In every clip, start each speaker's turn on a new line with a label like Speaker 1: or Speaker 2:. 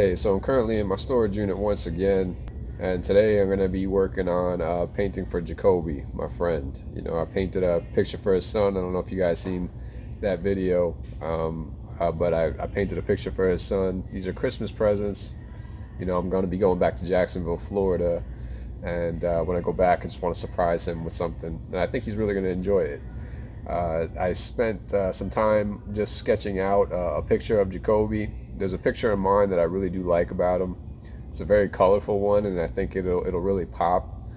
Speaker 1: Hey, so I'm currently in my storage unit once again, and today I'm going to be working on painting for Jacoby, my friend. I painted a picture for his son. I don't know if you guys seen that video, but I painted a picture for his son. These are Christmas presents. I'm going to be going back to Jacksonville, Florida, and when I go back, I just want to surprise him with something, and I think he's really going to enjoy it. I spent some time just sketching out a picture of Jacoby. There's a picture in mind that I really do like about him. It's a very colorful one, and I think it'll really pop.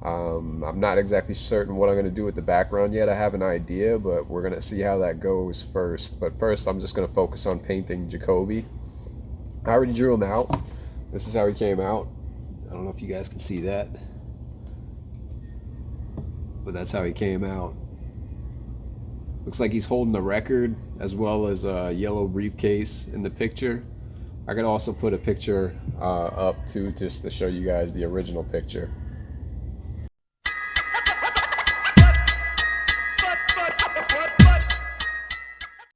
Speaker 1: I'm not exactly certain what I'm going to do with the background yet. I have an idea, but we're going to see how that goes first. But first, I'm just going to focus on painting Jacoby. I already drew him out. This is how he came out. I don't know if you guys can see that, but that's how he came out. Looks like he's holding a record as well as a yellow briefcase in the picture. I could also put a picture up too, just to show you guys the original picture.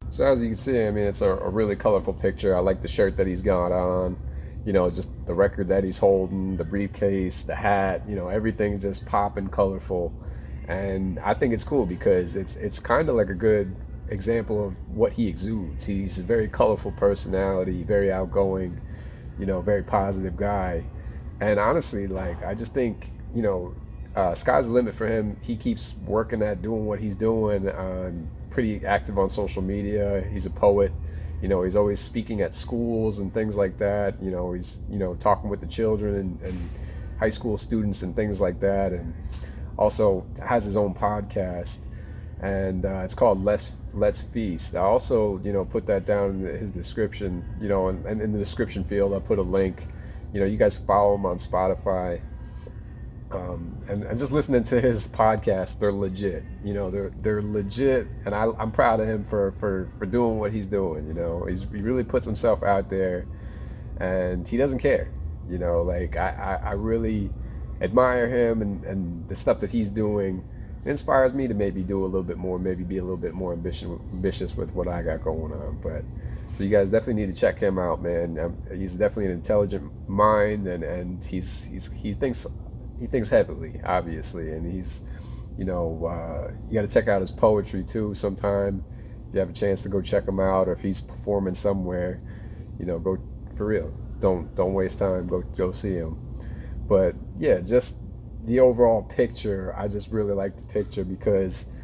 Speaker 1: So as you can see, I mean, it's a really colorful picture. I like the shirt that he's got on, just the record that he's holding, the briefcase, the hat, everything's just popping colorful. And I think it's cool because it's kind of like a good example of what he exudes. He's a very colorful personality, very outgoing, very positive guy. And honestly, like, I just think, sky's the limit for him. He keeps working at doing what he's doing, pretty active on social media. He's a poet. He's always speaking at schools and things like that. He's, talking with the children and high school students and things like that. And also has his own podcast, and it's called Let's Feast. I also, put that down in his description, and in the description field, I put a link. You guys follow him on Spotify, and just listening to his podcast, they're legit. They're legit, and I'm proud of him for doing what he's doing. He really puts himself out there, and he doesn't care. Like I really admire him, and the stuff that he's doing inspires me to maybe do a little bit more, maybe be a little bit more ambitious with what I got going on. But so you guys definitely need to check him out, man. He's definitely an intelligent mind, and he thinks heavily, obviously, and he's you got to check out his poetry too sometime. If you have a chance to go check him out, or if he's performing somewhere, go for real. Don't waste time. Go see him. But yeah, just the overall picture, I just really like the picture because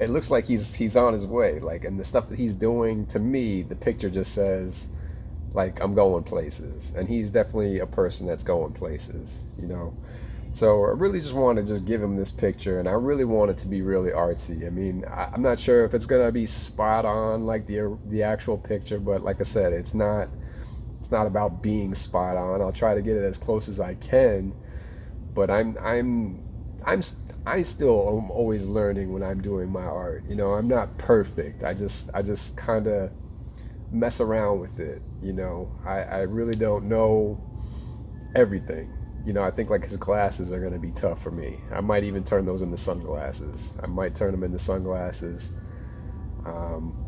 Speaker 1: it looks like he's on his way. Like, and the stuff that he's doing, to me, the picture just says, like, I'm going places. And he's definitely a person that's going places, So I really just want to just give him this picture, and I really want it to be really artsy. I mean, I'm not sure if it's going to be spot on like the actual picture, but like I said, it's not about being spot on. I'll try to get it as close as I can, but I still am always learning when I'm doing my art. I'm not perfect. I just kind of mess around with it. I really don't know everything. I think like his glasses are gonna be tough for me. I might even turn those into sunglasses. I might turn them into sunglasses.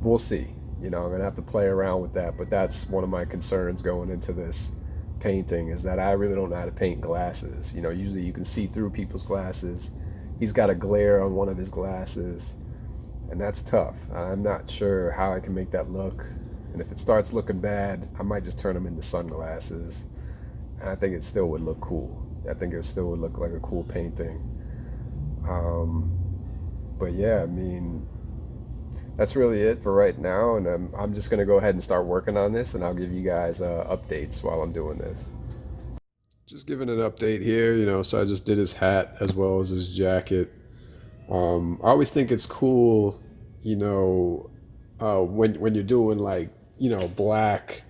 Speaker 1: We'll see. I'm gonna have to play around with that, but that's one of my concerns going into this painting, is that I really don't know how to paint glasses. Usually you can see through people's glasses. He's got a glare on one of his glasses, and that's tough. I'm not sure how I can make that look, and if it starts looking bad, I might just turn them into sunglasses, and I think it still would look cool. I think it still would look like a cool painting. But yeah, I mean, that's really it for right now, and I'm just going to go ahead and start working on this, and I'll give you guys updates while I'm doing this. Just giving an update here, so I just did his hat as well as his jacket. I always think it's cool, when you're doing like, black,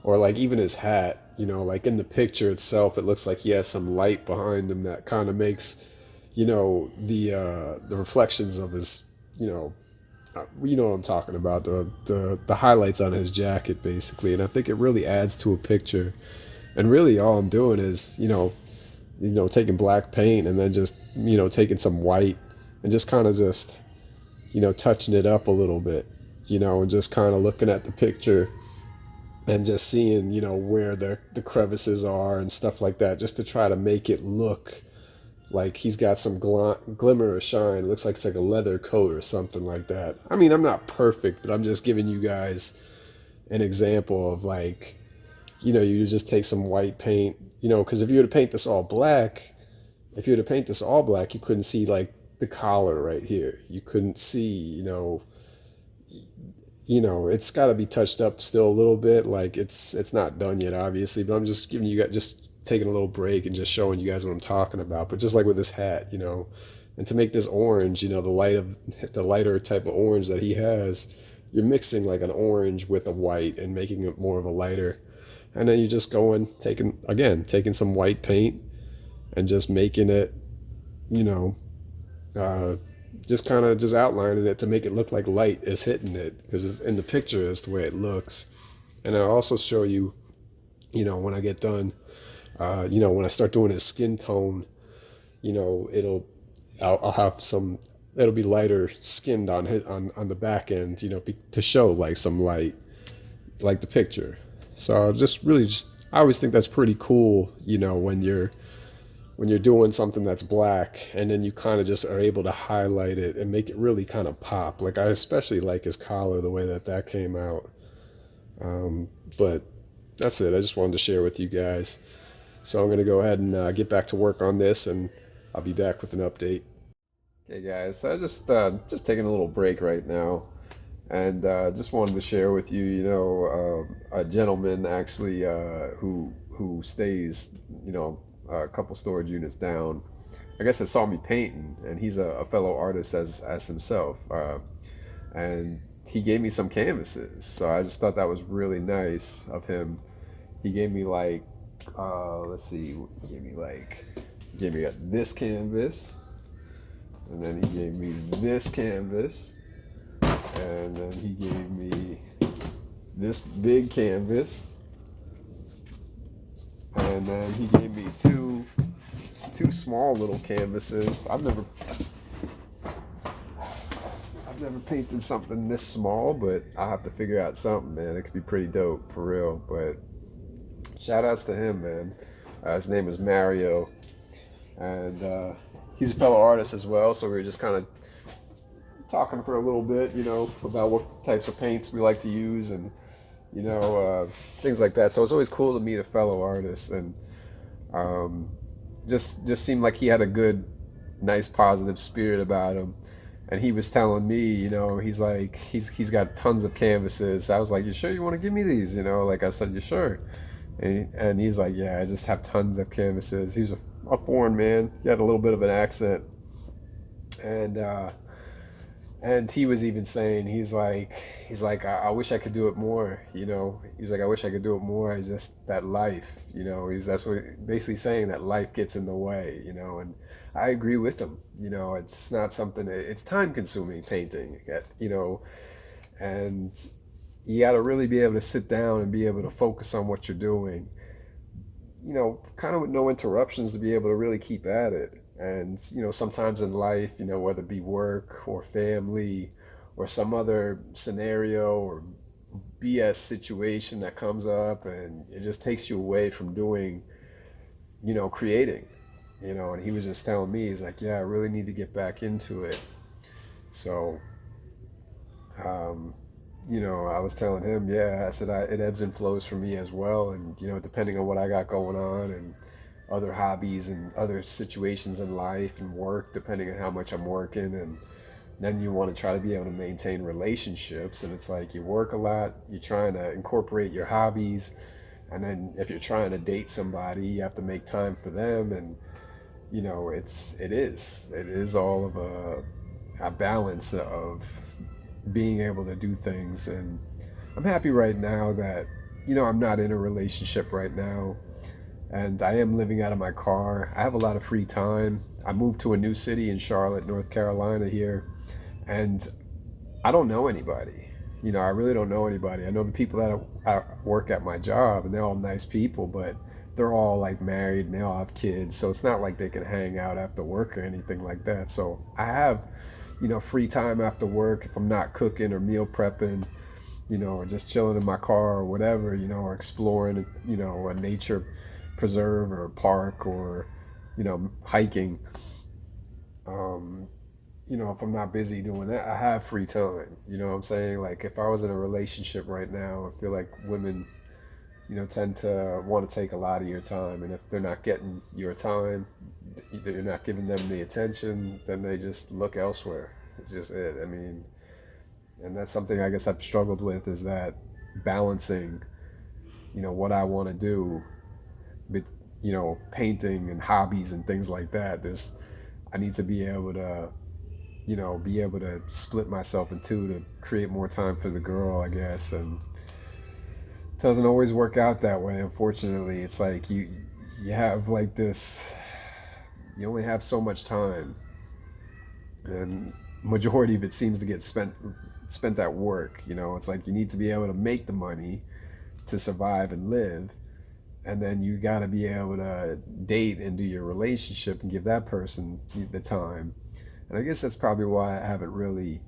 Speaker 1: or like even his hat, like in the picture itself, it looks like he has some light behind him that kind of makes, the reflections of his, you know what I'm talking about, the highlights on his jacket, basically. And I think it really adds to a picture. And really all I'm doing is, taking black paint and then just, taking some white and just kind of just, touching it up a little bit, and just kind of looking at the picture and just seeing, where the crevices are and stuff like that, just to try to make it look like he's got some glimmer or shine. It looks like it's like a leather coat or something like that. I mean, I'm not perfect, but I'm just giving you guys an example of, like, you just take some white paint, because if you were to paint this all black, you couldn't see, like, the collar right here. You couldn't see, it's got to be touched up still a little bit. Like, it's not done yet, obviously, but I'm just giving you guys, just taking a little break and just showing you guys what I'm talking about. But just like with this hat, and to make this orange, the lighter type of orange that he has, you're mixing like an orange with a white and making it more of a lighter. And then you just go in, taking some white paint and just making it, you know, uh, just kind of just outlining it to make it look like light is hitting it, because in the picture is the way it looks. And I'll also show you, when I get done, when I start doing his skin tone, I'll have some, it'll be lighter skinned on the back end, to show like some light, like the picture. So I always think that's pretty cool, when you're doing something that's black and then you kind of just are able to highlight it and make it really kind of pop. Like, I especially like his collar, the way that came out. But that's it. I just wanted to share with you guys. So I'm going to go ahead and get back to work on this, and I'll be back with an update. Okay, guys. So I just taking a little break right now, and just wanted to share with you, a gentleman actually who stays, a couple storage units down. I guess, that saw me painting, and he's a fellow artist as himself, and he gave me some canvases. So I just thought that was really nice of him. He gave me like, let's see, he gave me this canvas, and then he gave me this canvas, and then he gave me this big canvas, and then he gave me two small little canvases. I've never painted something this small, but I'll have to figure out something, man. It could be pretty dope, for real. But shout outs to him, man. His name is Mario, and he's a fellow artist as well. So we were just kind of talking for a little bit, about what types of paints we like to use, and things like that. So it's always cool to meet a fellow artist, and just seemed like he had a good, nice, positive spirit about him. And he was telling me, he's like, he's got tons of canvases. I was like, you sure you want to give me these? Like I said, you sure? And he's like, yeah, I just have tons of canvases. He was a foreign man. He had a little bit of an accent, and he was even saying, he's like, I wish I could do it more. He's like, I wish I could do it more. It's just that life, that's what basically saying, that life gets in the way, and I agree with him. It's not something, it's time consuming, painting, and you got to really be able to sit down and be able to focus on what you're doing, kind of with no interruptions, to be able to really keep at it. And, sometimes in life, whether it be work or family or some other scenario or BS situation that comes up, and it just takes you away from doing, creating, and he was just telling me, he's like, yeah, I really need to get back into it. So, I was telling him, yeah, I said, it ebbs and flows for me as well. And, depending on what I got going on and other hobbies and other situations in life and work, depending on how much I'm working. And then you want to try to be able to maintain relationships. And it's like, you work a lot, you're trying to incorporate your hobbies. And then if you're trying to date somebody, you have to make time for them. And, it is all of a balance of being able to do things. And I'm happy right now that, I'm not in a relationship right now, and I am living out of my car. I have a lot of free time. I moved to a new city in Charlotte, North Carolina here, and I don't know anybody. I really don't know anybody. I know the people that I work at my job, and they're all nice people, but they're all like married and they all have kids. So it's not like they can hang out after work or anything like that. So I have, free time after work if I'm not cooking or meal prepping. or just chilling in my car or whatever, or exploring, a nature preserve or park or, hiking. Um, if I'm not busy doing that, I have free time. You know what I'm saying? Like if I was in a relationship right now, I feel like women, tend to want to take a lot of your time. And if they're not getting your time, either you're not giving them the attention, then they just look elsewhere. It's just it. I mean, and that's something I guess I've struggled with is that balancing, what I want to do with, painting and hobbies and things like that. I need to be able to, split myself in two to create more time for the girl, I guess. And it doesn't always work out that way, unfortunately. It's like you have like this, you only have so much time, and majority of it seems to get spent at work. It's like you need to be able to make the money to survive and live, and then you got to be able to date and do your relationship and give that person the time. And I guess that's probably why I haven't really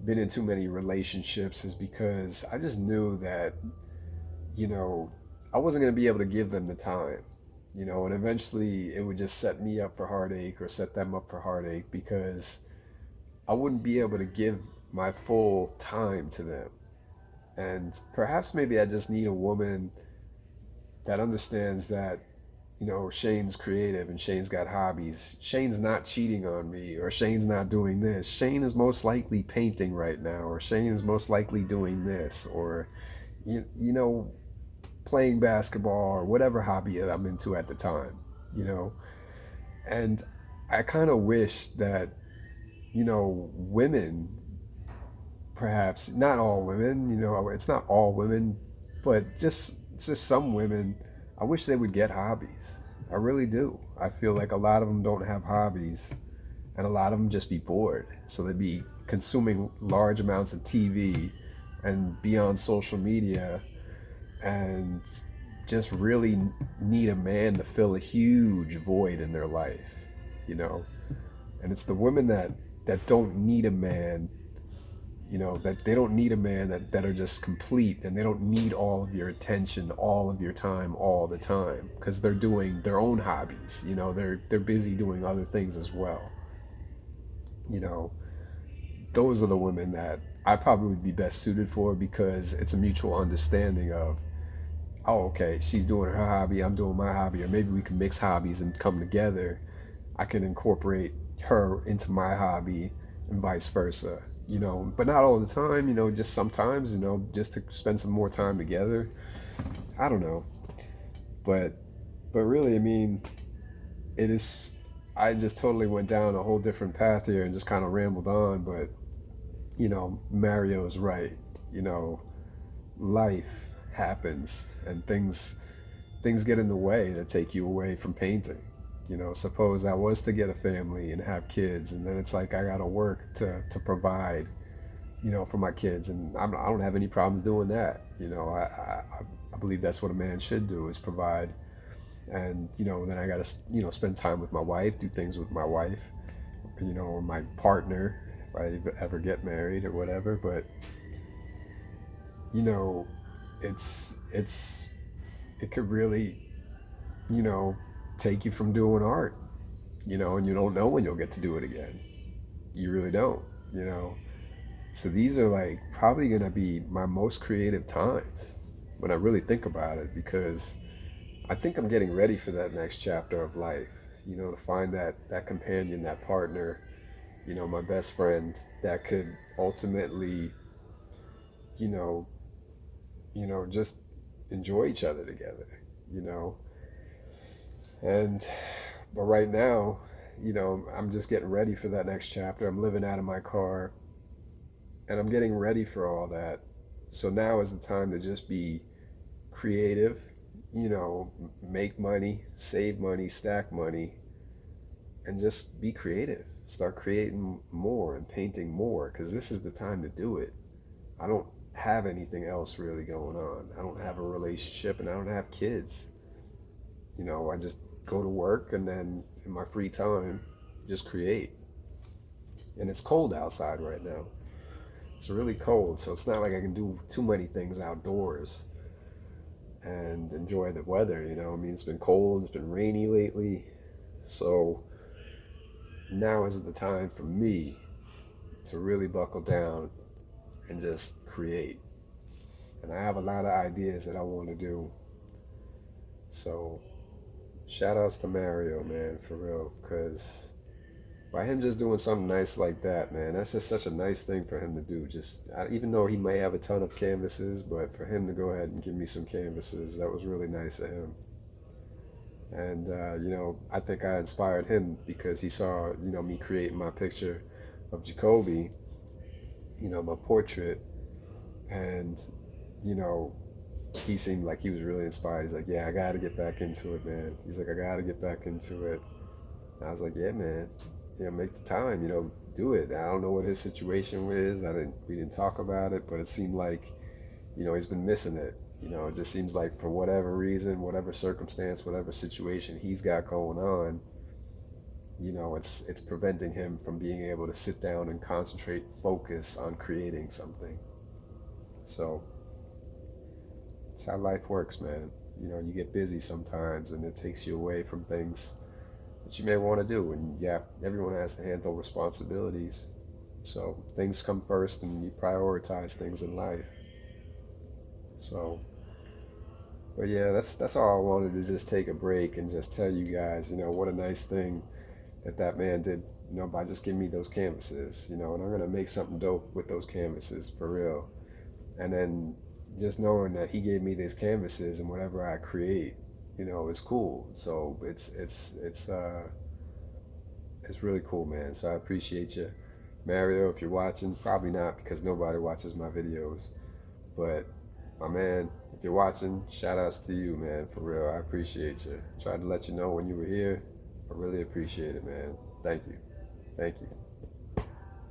Speaker 1: been in too many relationships, is because I just knew that, I wasn't going to be able to give them the time, and eventually it would just set me up for heartache or set them up for heartache, because I wouldn't be able to give my full time to them. And perhaps maybe I just need a woman that understands that, Shane's creative and Shane's got hobbies. Shane's not cheating on me, or Shane's not doing this. Shane is most likely painting right now, or Shane is most likely doing this, or, you know, playing basketball or whatever hobby that I'm into at the time, you know. And I kind of wish that, women, perhaps not all women, it's not all women, but just some women, I wish they would get hobbies. I really do. I feel like a lot of them don't have hobbies, and a lot of them just be bored. So they'd be consuming large amounts of TV and be on social media, and just really need a man to fill a huge void in their life, you know. And it's the women that don't need a man, that they don't need a man that are just complete, and they don't need all of your attention, all of your time, all the time, because they're doing their own hobbies. They're busy doing other things as well. you know those are the women that I probably would be best suited for, because it's a mutual understanding of, oh, okay, she's doing her hobby, I'm doing my hobby, or maybe we can mix hobbies and come together. I can incorporate her into my hobby and vice versa, but not all the time, just sometimes, just to spend some more time together. I don't know. But really, I mean, it is, I just totally went down a whole different path here and just kind of rambled on, but Mario's right. Life happens, and things get in the way that take you away from painting. Suppose I was to get a family and have kids, and then it's like I gotta work to provide, for my kids, and I don't have any problems doing that. I believe that's what a man should do, is provide. And then I gotta spend time with my wife, do things with my wife, or my partner, if I ever get married or whatever. But it could really, take you from doing art, and you don't know when you'll get to do it again. You really don't. So these are like probably gonna be my most creative times when I really think about it, because I think I'm getting ready for that next chapter of life, to find that companion, that partner, my best friend, that could ultimately, you know, just enjoy each other together, you know. And but right now, I'm just getting ready for that next chapter. I'm living out of my car, and I'm getting ready for all that. So now is the time to just be creative, make money, save money, stack money, and just be creative. Start creating more and painting more, because this is the time to do it. I don't have anything else really going on. I don't have a relationship, and I don't have kids. I just go to work, and then in my free time, just create. And it's cold outside right now. it's really cold, so it's not like I can do too many things outdoors and enjoy the weather, you know. I mean, it's been cold, it's been rainy lately. So now is the time for me to really buckle down and just create. And I have a lot of ideas that I want to do. So shout outs to Mario, man, for real. Because by him just doing something nice like that, man, that's just such a nice thing for him to do. Just, even though he may have a ton of canvases, but for him to go ahead and give me some canvases, that was really nice of him. And, you know, I think I inspired him because he saw, you know, me creating my picture of Jacoby, you know, my portrait. And, you know, he seemed like he was really inspired. He's like, yeah, I got to get back into it, man. He's like, I got to get back into it. And I was like, yeah, man, you know, make the time, you know, do it. I don't know what his situation is. We didn't talk about it, but it seemed like, you know, he's been missing it. You know, it just seems like for whatever reason, whatever circumstance, whatever situation he's got going on, you know, it's preventing him from being able to sit down and concentrate, focus on creating something. So it's how life works, man. You know, you get busy sometimes and it takes you away from things that you may want to do. And yeah, everyone has to handle responsibilities. So things come first and you prioritize things in life. So, but yeah, that's all I wanted to just take a break and just tell you guys, you know, what a nice thing that man did, you know, by just giving me those canvases, you know, and I'm going to make something dope with those canvases for real. And then just knowing that he gave me these canvases and whatever I create, you know, is cool. So it's really cool, man. So I appreciate you. Mario, if you're watching, probably not because nobody watches my videos, but my man, if you're watching, shout outs to you, man, for real. I appreciate you. Tried to let you know when you were here. I really appreciate it, man. Thank you. Thank you.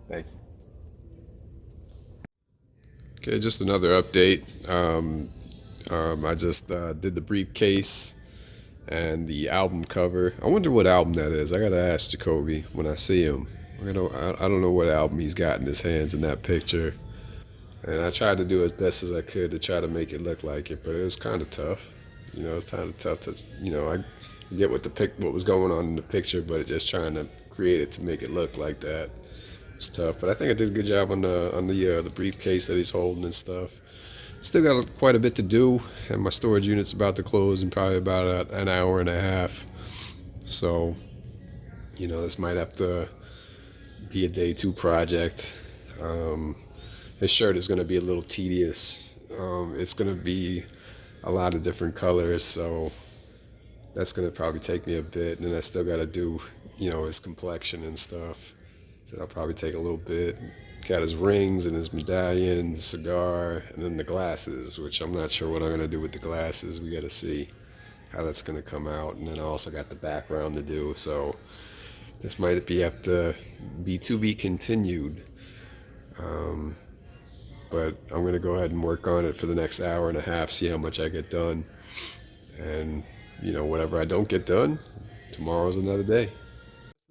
Speaker 1: Thank you. Okay, just another update. I just did the briefcase and the album cover. I wonder what album that is. I gotta ask Jacoby when I see him. I don't know what album he's got in his hands in that picture. And I tried to do as best as I could to try to make it look like it, but it was kind of tough. You know, it's kind of tough to, you know, I get what was going on in the picture, but just trying to create it to make it look like that. It's tough, but I think I did a good job on the briefcase that he's holding and stuff. Still got quite a bit to do, and my storage unit's about to close in probably about an hour and a half. So, you know, this might have to be a day 2 project. His shirt is going to be a little tedious. It's going to be a lot of different colors, so that's going to probably take me a bit. And then I still got to do, you know, his complexion and stuff. So that'll probably take a little bit. Got his rings and his medallion, the cigar, and then the glasses, which I'm not sure what I'm going to do with the glasses. We got to see how that's going to come out. And then I also got the background to do, so this might have to be to be continued. But I'm going to go ahead and work on it for the next hour and a half, see how much I get done. And, you know, whatever I don't get done, tomorrow's another day.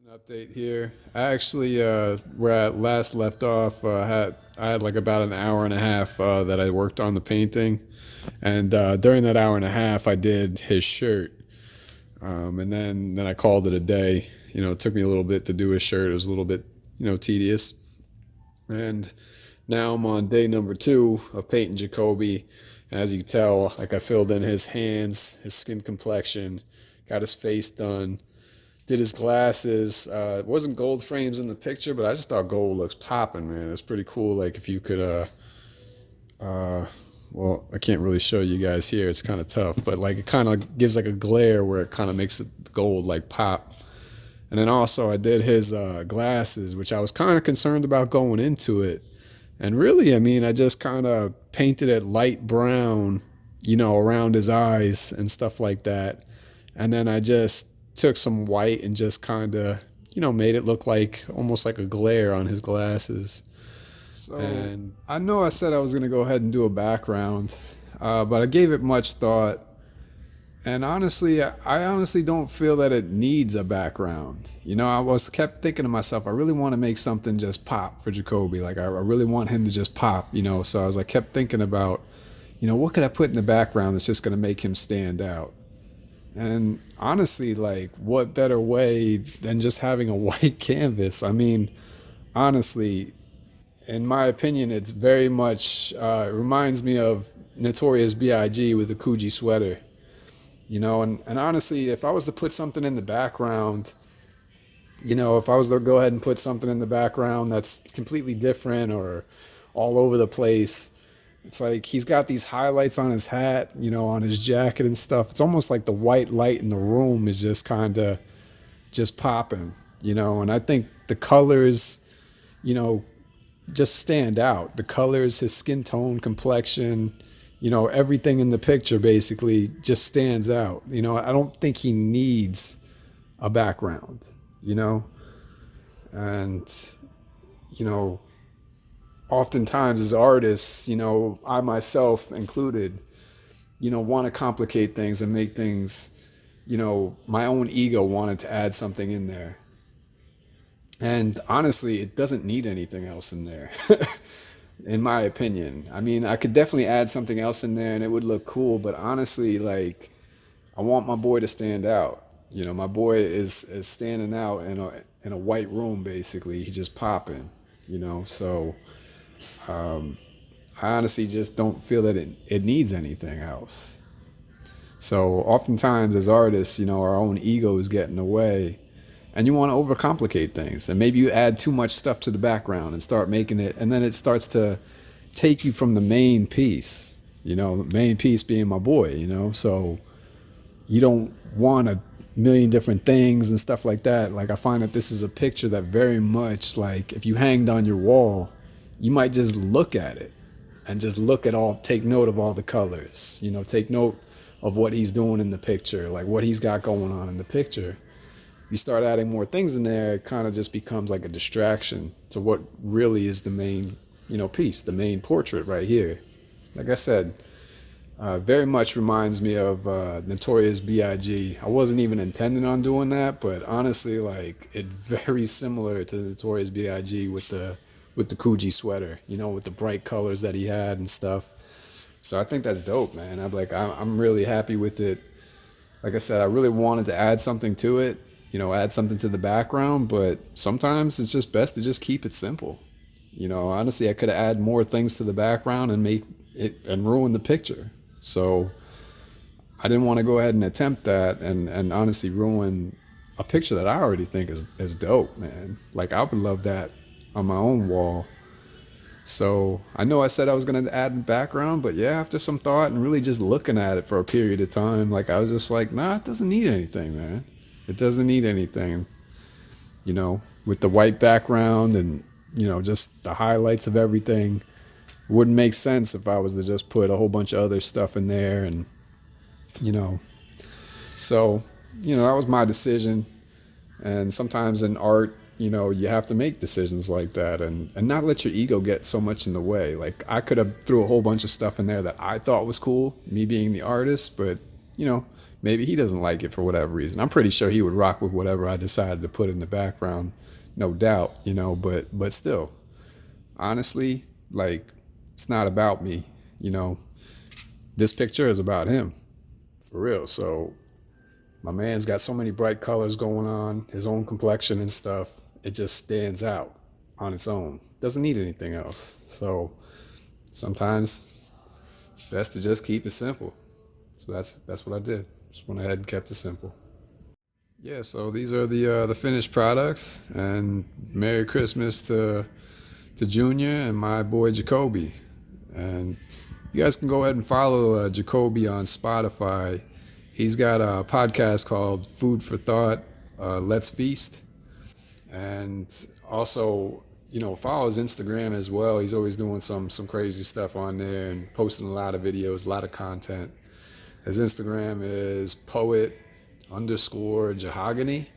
Speaker 1: An update here. I actually, where I last left off, I had like about an hour and a half that I worked on the painting. And during that hour and a half, I did his shirt. And then I called it a day. You know, it took me a little bit to do his shirt. It was a little bit, you know, tedious. And now I'm on day number 2 of painting Jacoby. And as you can tell, like I filled in his hands, his skin complexion, got his face done, did his glasses. It wasn't gold frames in the picture, but I just thought gold looks popping, man. It's pretty cool. Like if you could, well, I can't really show you guys here. It's kind of tough, but like it kind of gives like a glare where it kind of makes the gold like pop. And then also I did his glasses, which I was kind of concerned about going into it. And really, I mean, I just kind of painted it light brown, you know, around his eyes and stuff like that. And then I just took some white and just kind of, you know, made it look like almost like a glare on his glasses. So, and I know I said I was going to go ahead and do a background, but I gave it much thought.
Speaker 2: And honestly, I honestly don't feel that it needs a background. I was kept thinking to myself, I really want to make something just pop for Jacoby. Like I really want him to just pop. So I was like kept thinking about, what could I put in the background that's just gonna make him stand out? And honestly, like what better way than just having a white canvas? I mean, honestly, in my opinion, it's very much it reminds me of Notorious B.I.G. with the Coogee sweater. And honestly, if I was to put something in the background, if I was to go ahead and put something in the background that's completely different or all over the place, it's like he's got these highlights on his hat, on his jacket and stuff. It's almost like the white light in the room is just kind of just popping. And I think the colors, you know, just stand out. The colors, his skin tone, complexion, everything in the picture basically just stands out. I don't think he needs a background, you know, and, you know, oftentimes as artists, I myself included, want to complicate things and make things, my own ego wanted to add something in there. And honestly, it doesn't need anything else in there, in my opinion. I mean, I could definitely add something else in there and it would look cool, but honestly, like, I want my boy to stand out. My boy is standing out in a white room basically. He's just popping. So I honestly just don't feel that it needs anything else. So oftentimes as artists, our own egos get in the way and you want to overcomplicate things. And maybe you add too much stuff to the background and start making it, and then it starts to take you from the main piece, the main piece being my boy. So you don't want a million different things and stuff like that. Like I find that this is a picture that very much, like, if you hanged on your wall, you might just look at it and just take note of all the colors, take note of what he's doing in the picture, like what he's got going on in the picture. You start adding more things in there, it kind of just becomes like a distraction to what really is the main, piece, the main portrait right here. Like I said, very much reminds me of Notorious B.I.G. I wasn't even intending on doing that, but honestly, like, it's very similar to Notorious B.I.G. with the Coogee sweater, with the bright colors that he had and stuff. So I think that's dope, man. I'm really happy with it. Like I said, I really wanted to add something to it, add something to the background, but sometimes it's just best to just keep it simple. Honestly, I could add more things to the background and make it and ruin the picture. So I didn't want to go ahead and attempt that and honestly ruin a picture that I already think is dope, man. Like I would love that on my own wall. So I know I said I was going to add background, but yeah, after some thought and really just looking at it for a period of time, like I was just like, nah, it doesn't need anything, man. It doesn't need anything, with the white background and, just the highlights of everything. It wouldn't make sense if I was to just put a whole bunch of other stuff in there and, you know, so, that was my decision. And sometimes in art, you have to make decisions like that and not let your ego get so much in the way. Like I could have threw a whole bunch of stuff in there that I thought was cool, me being the artist, but maybe he doesn't like it for whatever reason. I'm pretty sure he would rock with whatever I decided to put in the background, no doubt, but still, honestly, like it's not about me, you know. This picture is about him, for real. So my man's got so many bright colors going on, his own complexion and stuff. It just stands out on its own. Doesn't need anything else. So sometimes it's best to just keep it simple. So that's what I did. Just went ahead and kept it simple. Yeah, so these are the finished products, and Merry Christmas to Junior and my boy Jacoby. And you guys can go ahead and follow Jacoby on Spotify. He's got a podcast called Food for Thought, Let's Feast. And also, follow his Instagram as well. He's always doing some crazy stuff on there and posting a lot of videos, a lot of content. His Instagram is Poet_Jahogany.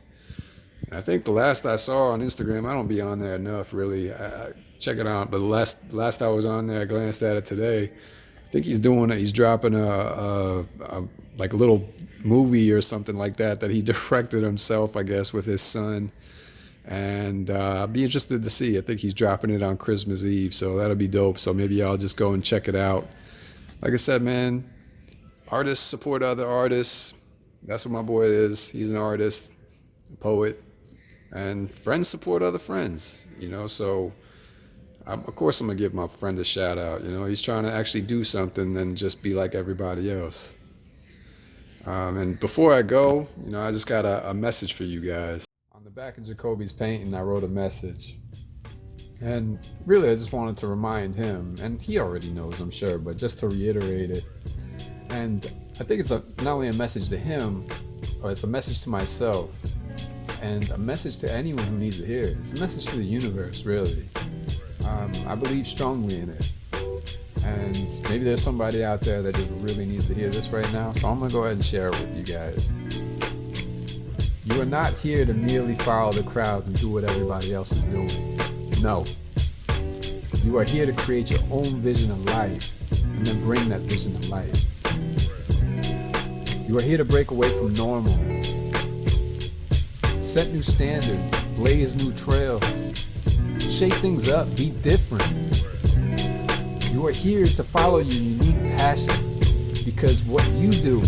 Speaker 2: And I think the last I saw on Instagram, I don't be on there enough really. I check it out, but the last I was on there, I glanced at it today. I think he's doing it. He's dropping a like a little movie or something like that he directed himself, I guess, with his son. And I'll be interested to see. I think he's dropping it on Christmas Eve, so that'll be dope. So maybe I'll just go and check it out. Like I said, man, artists support other artists. That's what my boy is. He's an artist, a poet, and friends support other friends. So of course I'm gonna give my friend a shout out. He's trying to actually do something and just be like everybody else. And before I go, I just got a message for you guys. On the back of Jacoby's painting, I wrote a message. And really, I just wanted to remind him, and he already knows, I'm sure, but just to reiterate it. And I think it's not only a message to him, but it's a message to myself, and a message to anyone who needs to hear it. It's a message to the universe, really. I believe strongly in it. And maybe there's somebody out there that just really needs to hear this right now, so I'm going to go ahead and share it with you guys. You are not here to merely follow the crowds and do what everybody else is doing. No. You are here to create your own vision of life and then bring that vision to life. You are here to break away from normal, set new standards, blaze new trails, shake things up, be different. You are here to follow your unique passions because what you do,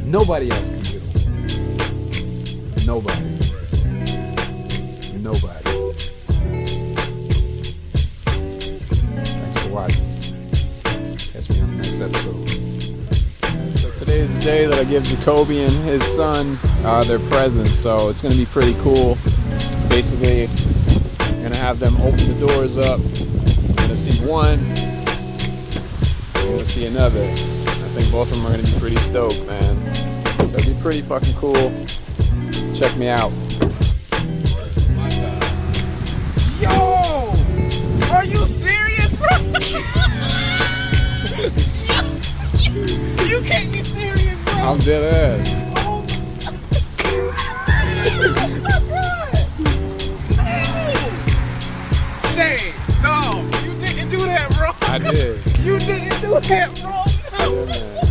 Speaker 2: nobody else can do. Nobody. Thanks for watching. Catch me on the next episode. So today is the day that I give Jacoby and his son their presents, so it's going to be pretty cool. Basically, I'm going to have them open the doors up. I'm going to see one. I'm going to see another. I think both of them are going to be pretty stoked, man. So it'll be pretty fucking cool. Check me out.
Speaker 3: Yo! Are you serious, bro? You can't be serious, bro.
Speaker 2: I'm dead ass.
Speaker 3: Oh my God. Hey. Shay, dog, you didn't do that, bro.
Speaker 2: I did.
Speaker 3: You didn't do that, bro. No.
Speaker 2: Yeah, man.